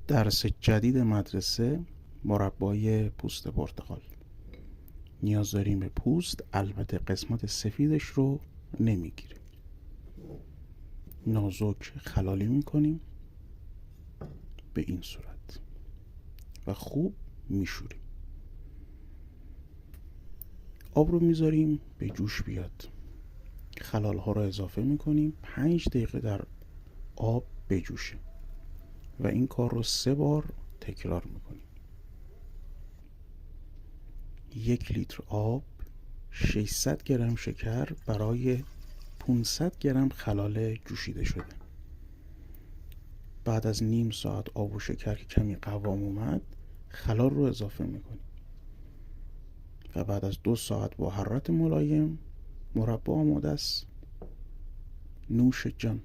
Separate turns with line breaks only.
درس جدید مدرسه، مربای پوست پرتقال. نیاز داریم به پوست، البته قسمت سفیدش رو نمیگیریم. نازک خلالی میکنیم به این صورت و خوب میشوریم. آب رو میذاریم به جوش بیاد. خلال ها رو اضافه میکنیم. 5 دقیقه در آب بجوشه و این کار رو 3 بار تکرار میکنیم. 1 لیتر آب، 600 گرم شکر برای 500 گرم خلال جوشیده شده. بعد از نیم ساعت آب و شکر که کمی قوام اومد، خلال رو اضافه میکنیم و بعد از 2 ساعت با حرارت ملایم مربا آماده است. نوش جان.